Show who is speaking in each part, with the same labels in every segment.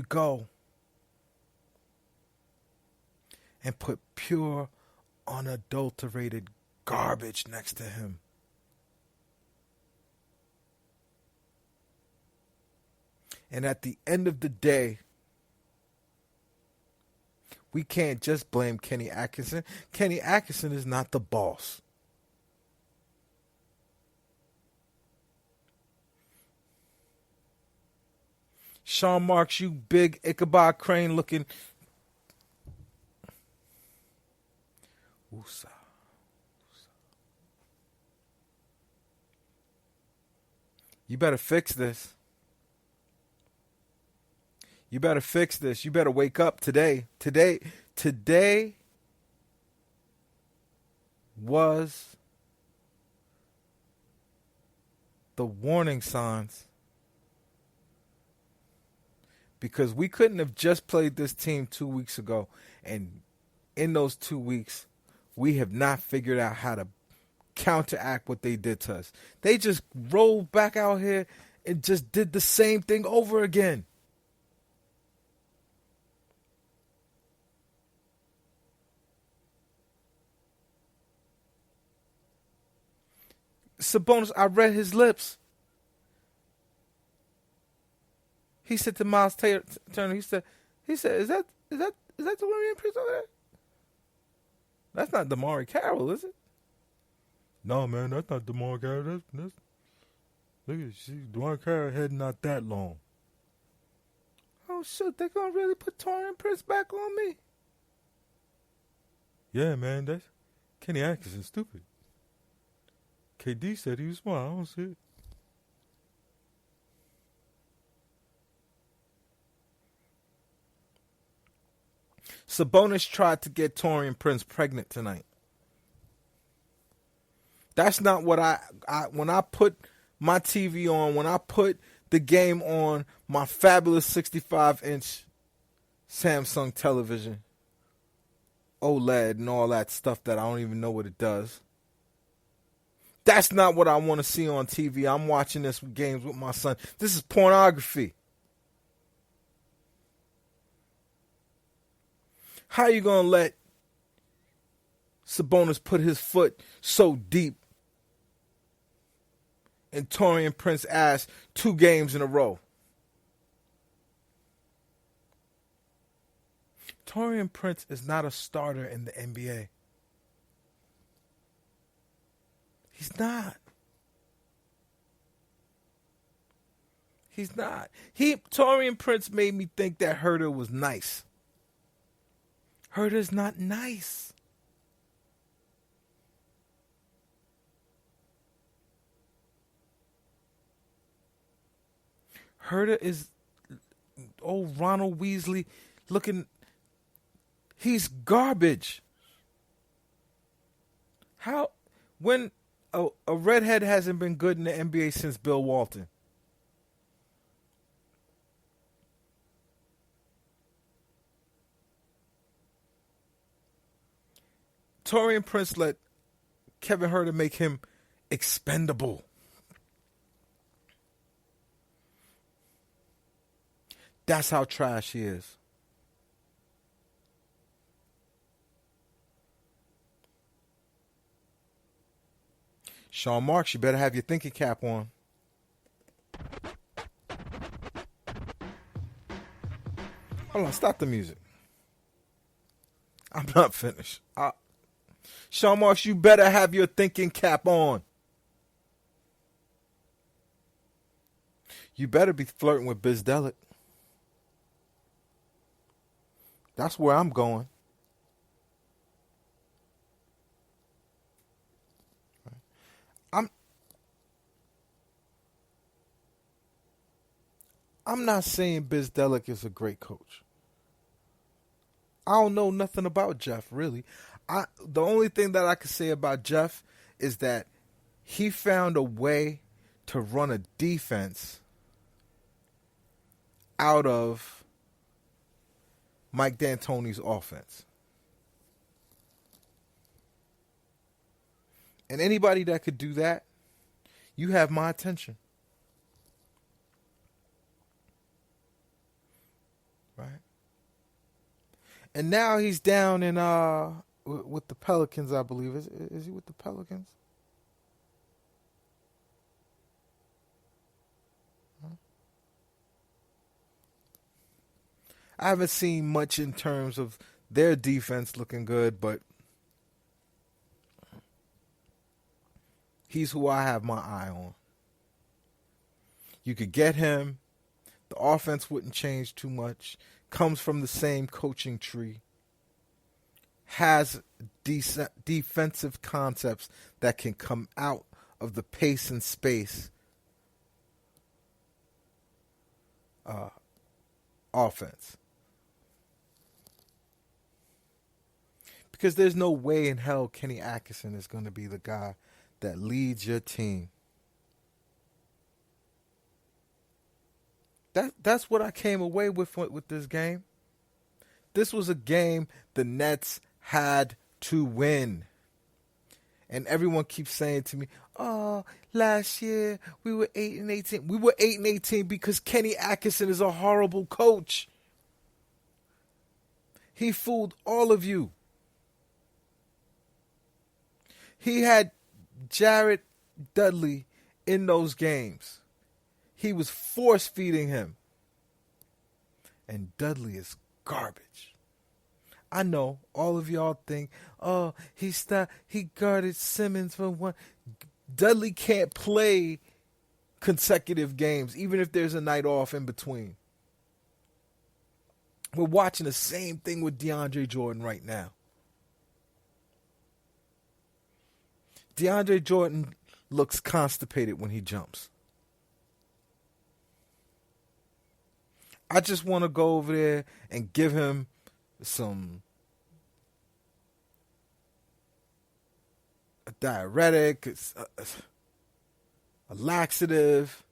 Speaker 1: go and put pure, unadulterated garbage next to him. And at the end of the day, we can't just blame Kenny Atkinson. Kenny Atkinson is not the boss. Sean Marks, you big Ichabod Crane looking. Woosah. You better fix this. You better fix this. You better wake up today. Today was the warning signs. Because we couldn't have just played this team 2 weeks ago. And in those 2 weeks, we have not figured out how to counteract what they did to us. They just rolled back out here and just did the same thing over again. Sabonis, I read his lips. He said to Miles Turner, he said, is that Taurean Prince over there? That's not DeMar Carroll, is it? No, man, that's not DeMar Carroll. That's look at DeMar Carroll head not that long. Oh shit, they gonna really put Taurean Prince back on me? Yeah, man, that's Kenny Atkinson stupid. KD said he was smart. I don't see it. Sabonis tried to get Taurean Prince pregnant tonight. That's not what when I put my TV on, when I put the game on my fabulous 65-inch Samsung television, OLED and all that stuff that I don't even know what it does. That's not what I want to see on TV. I'm watching this games with my son. This is pornography. How are you going to let Sabonis put his foot so deep in Taurean Prince's ass 2 games in a row? Taurean Prince is not a starter in the NBA. He's not. He's not. Taurean Prince made me think that Herter was nice. Herter's not nice. Herter is old Ronald Weasley looking. He's garbage. How when a redhead hasn't been good in the NBA since Bill Walton? Taurean Prince let Kevin Herter make him expendable. That's how trash he is. Sean Marks, you better have your thinking cap on. Hold on, stop the music. I'm not finished. Sean Marks, you better have your thinking cap on. You better be flirting with Bizdelic. That's where I'm going. I'm not saying Bizdelic is a great coach. I don't know nothing about Jeff, really. The only thing that I can say about Jeff is that he found a way to run a defense out of Mike D'Antoni's offense. And anybody that could do that, you have my attention. And now he's down in with the Pelicans, I believe. Is he with the Pelicans? I haven't seen much in terms of their defense looking good, but he's who I have my eye on. You could get him. The offense wouldn't change too much. Comes from the same coaching tree. Has defensive concepts that can come out of the pace and space offense. Because there's no way in hell Kenny Atkinson is going to be the guy that leads your team. That's what I came away with this game. This was a game the Nets had to win. And everyone keeps saying to me, oh, last year we were 8-18. We were 8-18 because Kenny Atkinson is a horrible coach. He fooled all of you. He had Jared Dudley in those games. He was force-feeding him. And Dudley is garbage. I know all of y'all think, oh, he guarded Simmons for one. Dudley can't play consecutive games, even if there's a night off in between. We're watching the same thing with DeAndre Jordan right now. DeAndre Jordan looks constipated when he jumps. I just want to go over there and give him a diuretic, a laxative.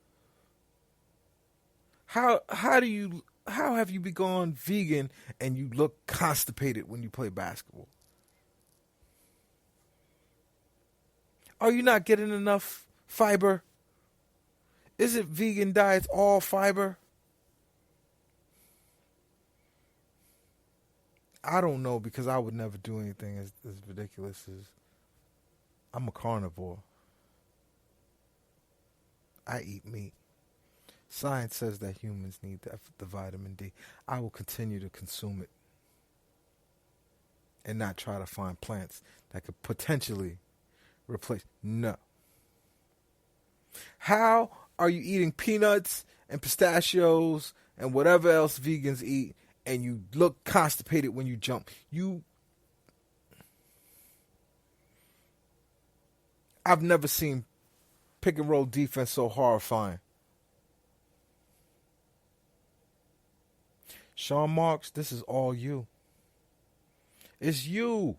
Speaker 1: How have you gone vegan and you look constipated when you play basketball? Are you not getting enough fiber? Isn't vegan diets all fiber? I don't know, because I would never do anything as ridiculous as I'm a carnivore. I eat meat. Science says that humans need the vitamin D. I will continue to consume it and not try to find plants that could potentially replace. No. How are you eating peanuts and pistachios and whatever else vegans eat and you look constipated when you jump? I've never seen pick and roll defense so horrifying. Sean Marks, this is all you. It's you.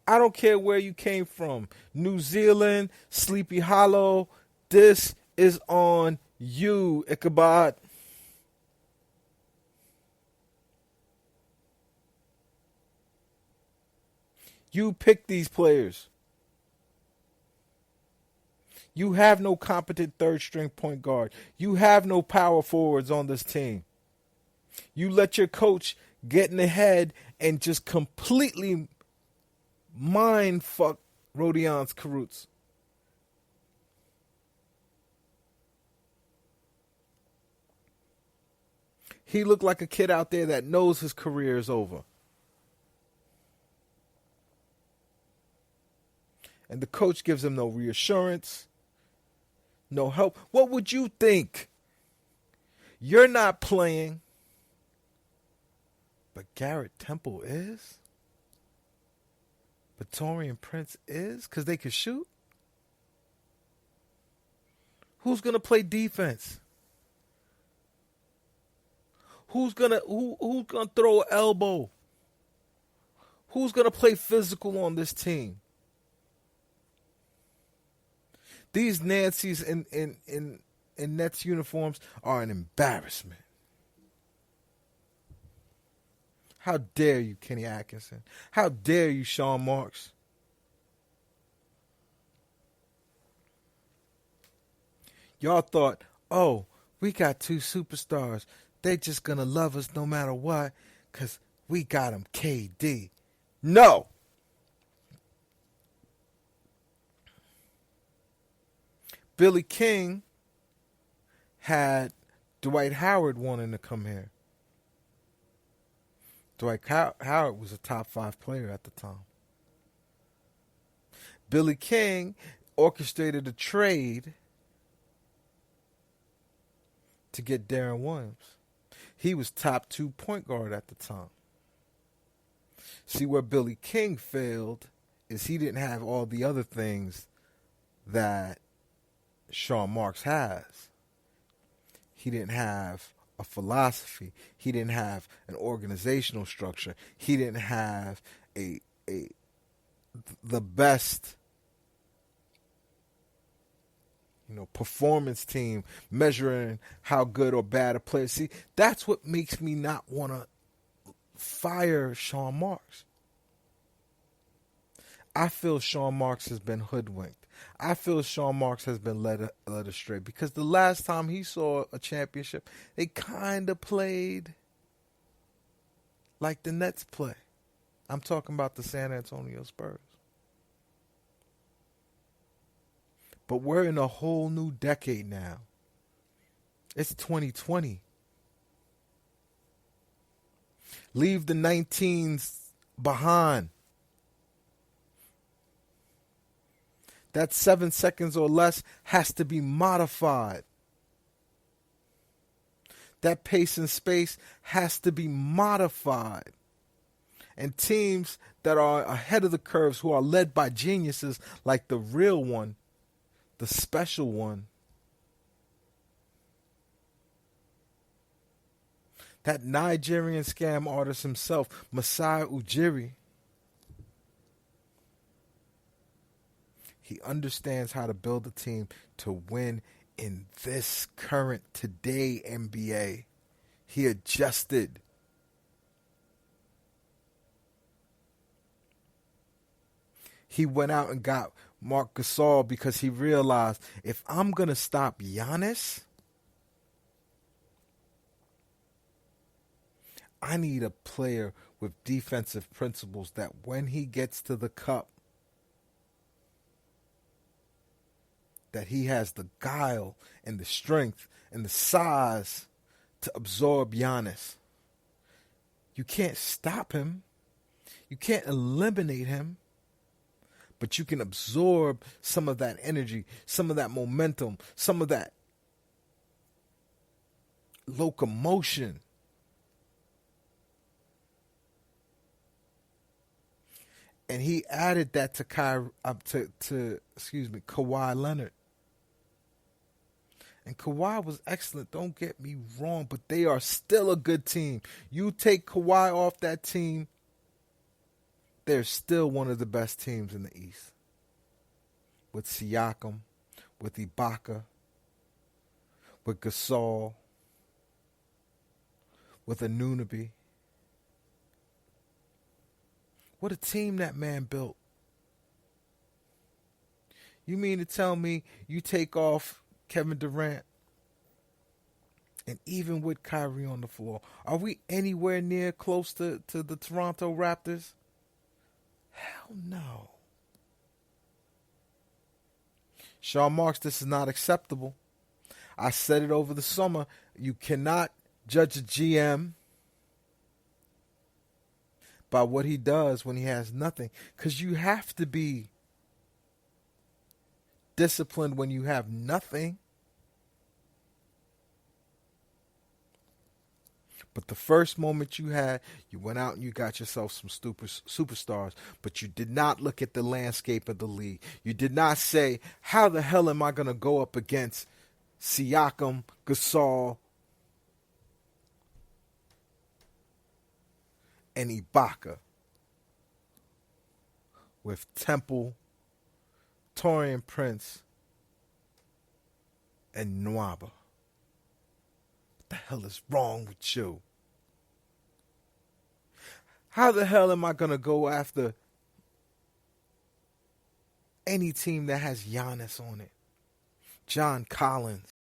Speaker 1: I don't care where you came from. New Zealand, Sleepy Hollow. This is on you, Ichabod. You pick these players. You have no competent third string point guard. You have no power forwards on this team. You let your coach get in the head and just completely mind fuck Rodions Kurucs. He looked like a kid out there that knows his career is over. And the coach gives him no reassurance, no help. What would you think? You're not playing, but Garrett Temple is? But Taurean Prince is? Because they can shoot? Who's going to play defense? Who's gonna throw an elbow? Who's gonna play physical on this team? These Nancys in Nets uniforms are an embarrassment. How dare you, Kenny Atkinson? How dare you, Sean Marks? Y'all thought, oh, We got two superstars. They just going to love us no matter what because we got them KD. No. Billy King had Dwight Howard wanting to come here. Dwight Howard was a top 5 player at the time. Billy King orchestrated a trade to get Darren Williams. He was top 2 point guard at the time. See, where Billy King failed is he didn't have all the other things that Sean Marks has. He didn't have a philosophy. He didn't have an organizational structure. He didn't have the best performance team measuring how good or bad a player. See, that's what makes me not want to fire Sean Marks. I feel Sean Marks has been hoodwinked. I feel Sean Marks has been led astray because the last time he saw a championship, they kind of played like the Nets play. I'm talking about the San Antonio Spurs. But we're in a whole new decade now. It's 2020. Leave the 19s behind. That 7 seconds or less has to be modified. That pace and space has to be modified. And teams that are ahead of the curves, who are led by geniuses like the real one, the special one, that Nigerian scam artist himself, Masai Ujiri, he understands how to build a team to win in this current today NBA. He adjusted. He went out and got Marc Gasol because he realized, if I'm going to stop Giannis, I need a player with defensive principles that when he gets to the cup, that he has the guile and the strength and the size to absorb Giannis. You can't stop him. You can't eliminate him. But you can absorb some of that energy, some of that momentum, some of that locomotion. And he added that to Kawhi Leonard. And Kawhi was excellent, don't get me wrong, but they are still a good team. You take Kawhi off that team, they're still one of the best teams in the East. With Siakam, with Ibaka, with Gasol, with Anunoby. What a team that man built. You mean to tell me you take off Kevin Durant, and even with Kyrie on the floor, are we anywhere near close to the Toronto Raptors? Hell no. Sean Marks, this is not acceptable. I said it over the summer. You cannot judge a GM by what he does when he has nothing, because you have to be disciplined when you have nothing. But the first moment you had, you went out and you got yourself some superstars, but you did not look at the landscape of the league. You did not say, how the hell am I going to go up against Siakam, Gasol, and Ibaka with Temple, Taurean Prince, and Nwaba? What the hell is wrong with you? How the hell am I going to go after any team that has Giannis on it? John Collins.